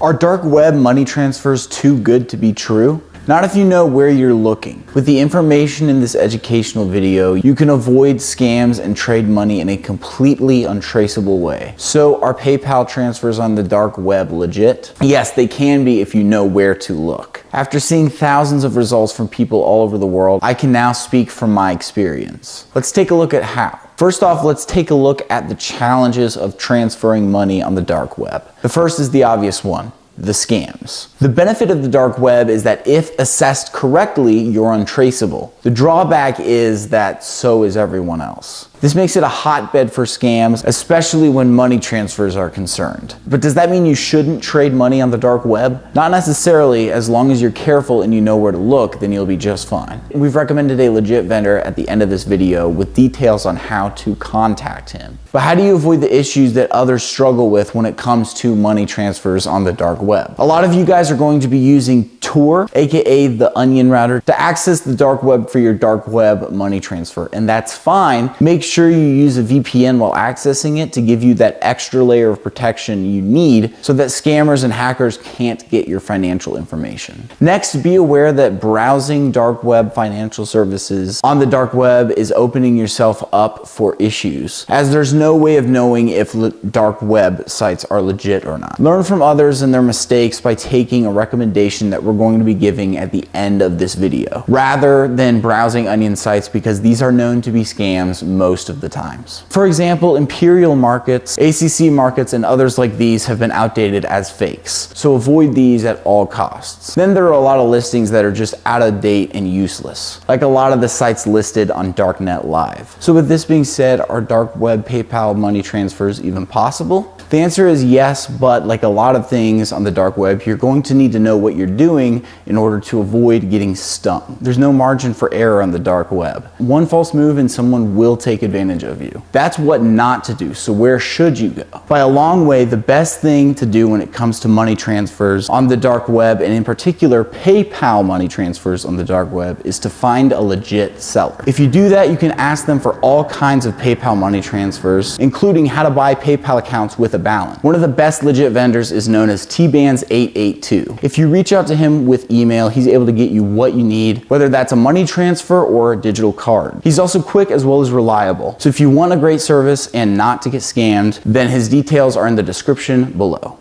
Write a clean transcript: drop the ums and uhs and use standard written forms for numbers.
Are dark web money transfers too good to be true? Not if you know where you're looking. With the information in this educational video, you can avoid scams and trade money in a completely untraceable way. So are PayPal transfers on the dark web legit? Yes, they can be if you know where to look. After seeing thousands of results from people all over the world, I can now speak from my experience. Let's take a look at how. First off, let's take a look at the challenges of transferring money on the dark web. The first is the obvious one: the scams. The benefit of the dark web is that if assessed correctly, you're untraceable. The drawback is that so is everyone else. This makes it a hotbed for scams, especially when money transfers are concerned. But does that mean you shouldn't trade money on the dark web? Not necessarily. As long as you're careful and you know where to look, then you'll be just fine. We've recommended a legit vendor at the end of this video with details on how to contact him. But how do you avoid the issues that others struggle with when it comes to money transfers on the dark web? A lot of you guys are going to be using Tor, aka the Onion router, to access the dark web for your dark web money transfer, and that's fine. Make sure you use a VPN while accessing it to give you that extra layer of protection you need so that scammers and hackers can't get your financial information. Next, be aware that browsing dark web financial services on the dark web is opening yourself up for issues, as there's no way of knowing if dark web sites are legit or not. Learn from others and their mistakes by taking a recommendation that we're going to be giving at the end of this video, rather than browsing onion sites, because these are known to be scams most of the times. For example, Imperial Markets, ACC Markets, and others like these have been outdated as fakes, so avoid these at all costs. Then there are a lot of listings that are just out of date and useless, like a lot of the sites listed on Darknet Live. So with this being said, are dark web PayPal money transfers even possible? The answer is yes, but like a lot of things on the dark web, you're going to need to know what you're doing in order to avoid getting stung. There's no margin for error on the dark web. One false move and someone will take advantage of you. That's what not to do. So where should you go? By a long way, the best thing to do when it comes to money transfers on the dark web, and in particular PayPal money transfers on the dark web, is to find a legit seller. If you do that, you can ask them for all kinds of PayPal money transfers, including how to buy PayPal accounts with a balance. One of the best legit vendors is known as TBands882. If you reach out to him with email, he's able to get you what you need, whether that's a money transfer or a digital card. He's also quick as well as reliable. So if you want a great service and not to get scammed, then his details are in the description below.